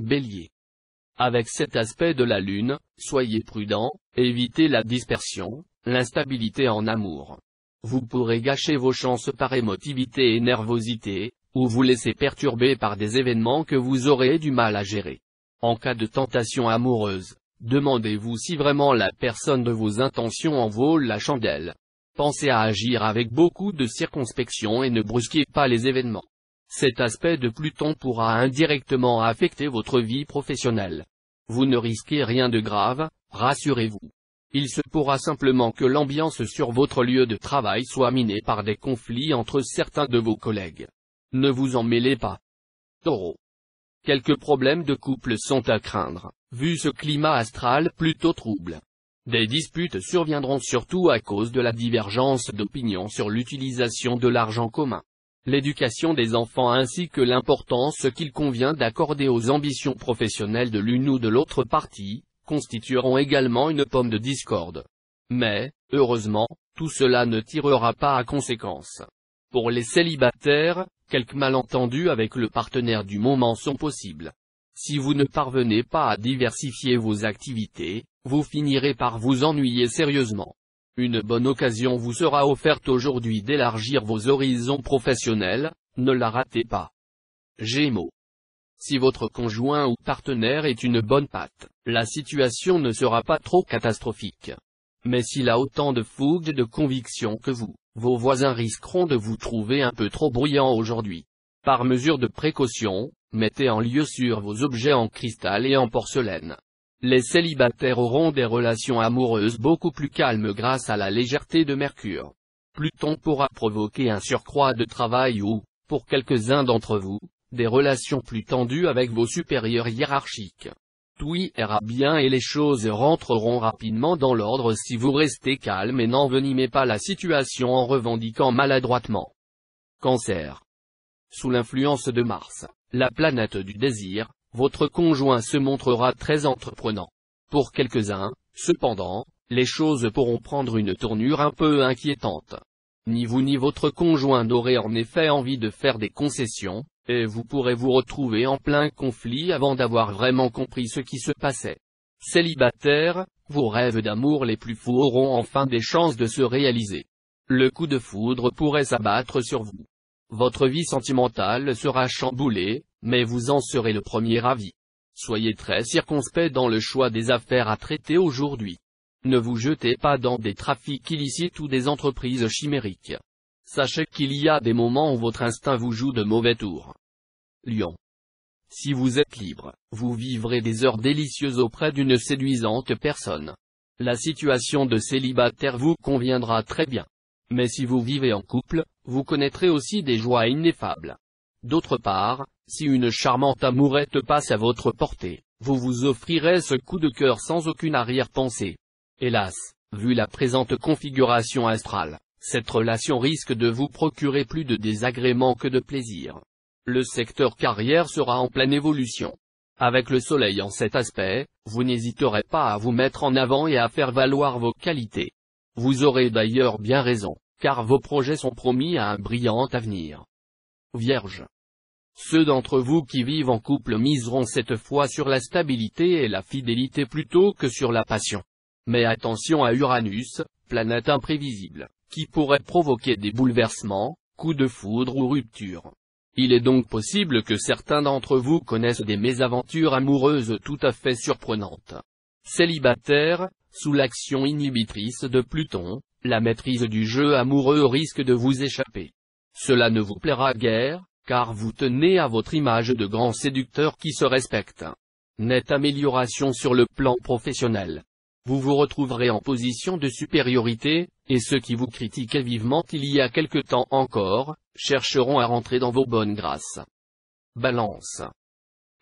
Bélier. Avec cet aspect de la Lune, soyez prudent, évitez la dispersion, l'instabilité en amour. Vous pourrez gâcher vos chances par émotivité et nervosité, ou vous laisser perturber par des événements que vous aurez du mal à gérer. En cas de tentation amoureuse, demandez-vous si vraiment la personne de vos intentions en vaut la chandelle. Pensez à agir avec beaucoup de circonspection et ne brusquez pas les événements. Cet aspect de Pluton pourra indirectement affecter votre vie professionnelle. Vous ne risquez rien de grave, rassurez-vous. Il se pourra simplement que l'ambiance sur votre lieu de travail soit minée par des conflits entre certains de vos collègues. Ne vous en mêlez pas. Taureau. Quelques problèmes de couple sont à craindre, vu ce climat astral plutôt trouble. Des disputes surviendront surtout à cause de la divergence d'opinion sur l'utilisation de l'argent commun. L'éducation des enfants ainsi que l'importance qu'il convient d'accorder aux ambitions professionnelles de l'une ou de l'autre partie, constitueront également une pomme de discorde. Mais, heureusement, tout cela ne tirera pas à conséquence. Pour les célibataires, quelques malentendus avec le partenaire du moment sont possibles. Si vous ne parvenez pas à diversifier vos activités, vous finirez par vous ennuyer sérieusement. Une bonne occasion vous sera offerte aujourd'hui d'élargir vos horizons professionnels, ne la ratez pas. Gémeaux. Si votre conjoint ou partenaire est une bonne patte, la situation ne sera pas trop catastrophique. Mais s'il a autant de fougue et de conviction que vous, vos voisins risqueront de vous trouver un peu trop bruyant aujourd'hui. Par mesure de précaution, mettez en lieu sûr vos objets en cristal et en porcelaine. Les célibataires auront des relations amoureuses beaucoup plus calmes grâce à la légèreté de Mercure. Pluton pourra provoquer un surcroît de travail ou, pour quelques-uns d'entre vous, des relations plus tendues avec vos supérieurs hiérarchiques. Tout ira bien et les choses rentreront rapidement dans l'ordre si vous restez calme et n'envenimez pas la situation en revendiquant maladroitement. Cancer. Sous l'influence de Mars, la planète du désir, votre conjoint se montrera très entreprenant. Pour quelques-uns, cependant, les choses pourront prendre une tournure un peu inquiétante. Ni vous ni votre conjoint n'aurez en effet envie de faire des concessions, et vous pourrez vous retrouver en plein conflit avant d'avoir vraiment compris ce qui se passait. Célibataires, vos rêves d'amour les plus fous auront enfin des chances de se réaliser. Le coup de foudre pourrait s'abattre sur vous. Votre vie sentimentale sera chamboulée, mais vous en serez le premier ravi. Soyez très circonspect dans le choix des affaires à traiter aujourd'hui. Ne vous jetez pas dans des trafics illicites ou des entreprises chimériques. Sachez qu'il y a des moments où votre instinct vous joue de mauvais tours. Lion. Si vous êtes libre, vous vivrez des heures délicieuses auprès d'une séduisante personne. La situation de célibataire vous conviendra très bien. Mais si vous vivez en couple, vous connaîtrez aussi des joies ineffables. D'autre part, si une charmante amourette passe à votre portée, vous vous offrirez ce coup de cœur sans aucune arrière-pensée. Hélas, vu la présente configuration astrale, cette relation risque de vous procurer plus de désagréments que de plaisir. Le secteur carrière sera en pleine évolution. Avec le soleil en cet aspect, vous n'hésiterez pas à vous mettre en avant et à faire valoir vos qualités. Vous aurez d'ailleurs bien raison, car vos projets sont promis à un brillant avenir. Vierge. Ceux d'entre vous qui vivent en couple miseront cette fois sur la stabilité et la fidélité plutôt que sur la passion. Mais attention à Uranus, planète imprévisible, qui pourrait provoquer des bouleversements, coups de foudre ou ruptures. Il est donc possible que certains d'entre vous connaissent des mésaventures amoureuses tout à fait surprenantes. Célibataire, sous l'action inhibitrice de Pluton, la maîtrise du jeu amoureux risque de vous échapper. Cela ne vous plaira guère, car vous tenez à votre image de grand séducteur qui se respecte. Nette amélioration sur le plan professionnel. Vous vous retrouverez en position de supériorité, et ceux qui vous critiquaient vivement il y a quelque temps encore, chercheront à rentrer dans vos bonnes grâces. Balance.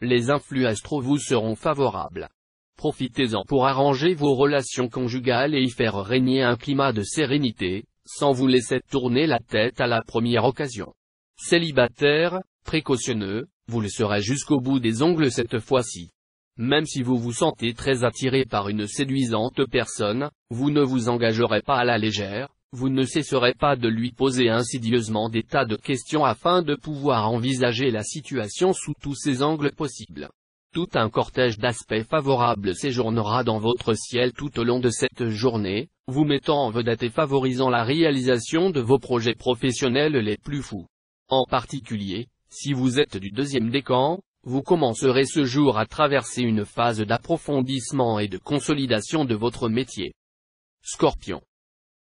Les influx astro vous seront favorables. Profitez-en pour arranger vos relations conjugales et y faire régner un climat de sérénité, sans vous laisser tourner la tête à la première occasion. Célibataire, précautionneux, vous le serez jusqu'au bout des ongles cette fois-ci. Même si vous vous sentez très attiré par une séduisante personne, vous ne vous engagerez pas à la légère, vous ne cesserez pas de lui poser insidieusement des tas de questions afin de pouvoir envisager la situation sous tous ses angles possibles. Tout un cortège d'aspects favorables séjournera dans votre ciel tout au long de cette journée, vous mettant en vedette et favorisant la réalisation de vos projets professionnels les plus fous. En particulier, si vous êtes du deuxième décan, vous commencerez ce jour à traverser une phase d'approfondissement et de consolidation de votre métier. Scorpion.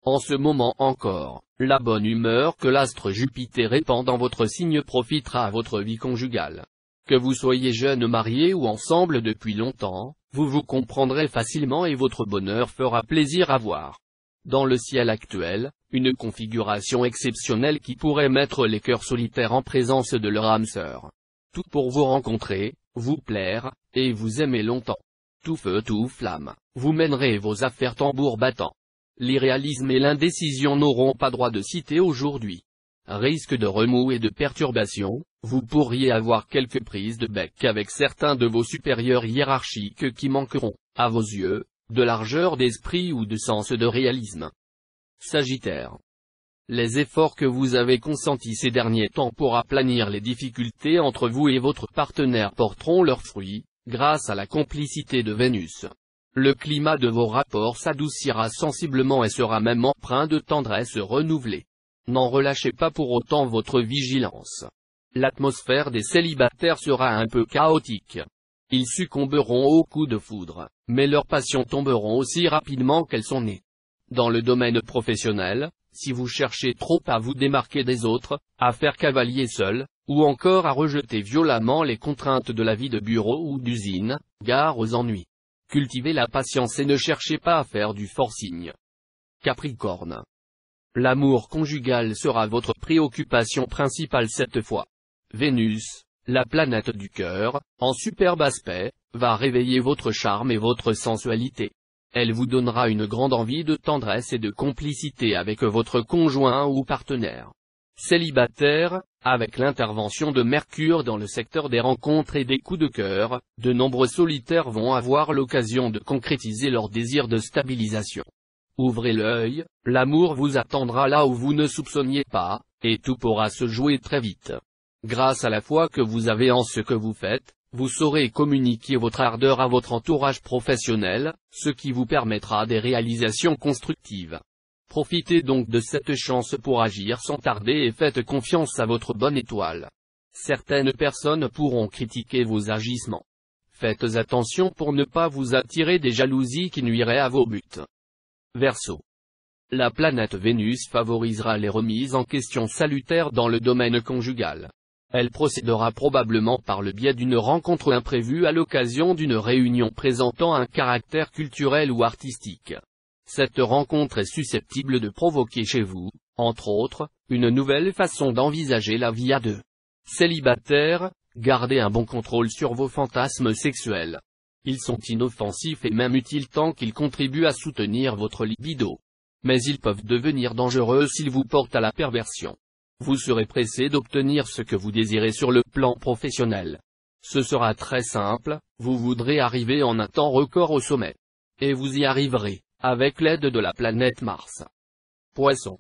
En ce moment encore, la bonne humeur que l'astre Jupiter répand dans votre signe profitera à votre vie conjugale. Que vous soyez jeune marié ou ensemble depuis longtemps, vous vous comprendrez facilement et votre bonheur fera plaisir à voir. Dans le ciel actuel, une configuration exceptionnelle qui pourrait mettre les cœurs solitaires en présence de leur âme sœur. Tout pour vous rencontrer, vous plaire, et vous aimer longtemps. Tout feu tout flamme, vous mènerez vos affaires tambour battant. L'irréalisme et l'indécision n'auront pas droit de cité aujourd'hui. Risque de remous et de perturbations, vous pourriez avoir quelques prises de bec avec certains de vos supérieurs hiérarchiques qui manqueront, à vos yeux, de largeur d'esprit ou de sens de réalisme. Sagittaire. Les efforts que vous avez consentis ces derniers temps pour aplanir les difficultés entre vous et votre partenaire porteront leurs fruits, grâce à la complicité de Vénus. Le climat de vos rapports s'adoucira sensiblement et sera même empreint de tendresse renouvelée. N'en relâchez pas pour autant votre vigilance. L'atmosphère des célibataires sera un peu chaotique. Ils succomberont aux coups de foudre, mais leurs passions tomberont aussi rapidement qu'elles sont nées. Dans le domaine professionnel, si vous cherchez trop à vous démarquer des autres, à faire cavalier seul, ou encore à rejeter violemment les contraintes de la vie de bureau ou d'usine, gare aux ennuis. Cultivez la patience et ne cherchez pas à faire du forcing. Capricorne. L'amour conjugal sera votre préoccupation principale cette fois. Vénus, la planète du cœur, en superbe aspect, va réveiller votre charme et votre sensualité. Elle vous donnera une grande envie de tendresse et de complicité avec votre conjoint ou partenaire. Célibataire, avec l'intervention de Mercure dans le secteur des rencontres et des coups de cœur, de nombreux solitaires vont avoir l'occasion de concrétiser leur désir de stabilisation. Ouvrez l'œil, l'amour vous attendra là où vous ne soupçonniez pas, et tout pourra se jouer très vite. Grâce à la foi que vous avez en ce que vous faites, vous saurez communiquer votre ardeur à votre entourage professionnel, ce qui vous permettra des réalisations constructives. Profitez donc de cette chance pour agir sans tarder et faites confiance à votre bonne étoile. Certaines personnes pourront critiquer vos agissements. Faites attention pour ne pas vous attirer des jalousies qui nuiraient à vos buts. Verseau. La planète Vénus favorisera les remises en question salutaires dans le domaine conjugal. Elle procédera probablement par le biais d'une rencontre imprévue à l'occasion d'une réunion présentant un caractère culturel ou artistique. Cette rencontre est susceptible de provoquer chez vous, entre autres, une nouvelle façon d'envisager la vie à deux. Célibataire, gardez un bon contrôle sur vos fantasmes sexuels. Ils sont inoffensifs et même utiles tant qu'ils contribuent à soutenir votre libido. Mais ils peuvent devenir dangereux s'ils vous portent à la perversion. Vous serez pressé d'obtenir ce que vous désirez sur le plan professionnel. Ce sera très simple, vous voudrez arriver en un temps record au sommet. Et vous y arriverez, avec l'aide de la planète Mars. Poisson.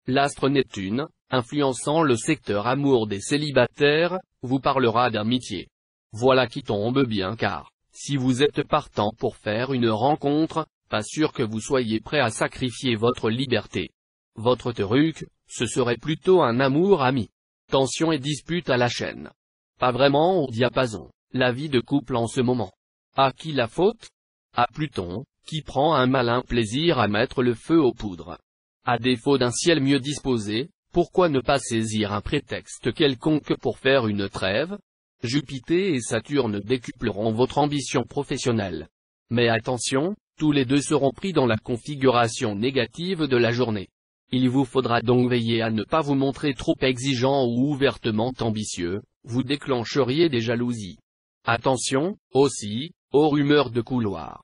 L'astre Neptune, influençant le secteur amour des célibataires, vous parlera d'amitié. Voilà qui tombe bien car, si vous êtes partant pour faire une rencontre, pas sûr que vous soyez prêt à sacrifier votre liberté. Votre truc, ce serait plutôt un amour ami. Tension et dispute à la chaîne. Pas vraiment au diapason, la vie de couple en ce moment. À qui la faute? À Pluton, qui prend un malin plaisir à mettre le feu aux poudres. À défaut d'un ciel mieux disposé, pourquoi ne pas saisir un prétexte quelconque pour faire une trêve? Jupiter et Saturne décupleront votre ambition professionnelle. Mais attention, tous les deux seront pris dans la configuration négative de la journée. Il vous faudra donc veiller à ne pas vous montrer trop exigeant ou ouvertement ambitieux, vous déclencheriez des jalousies. Attention, aussi, aux rumeurs de couloir.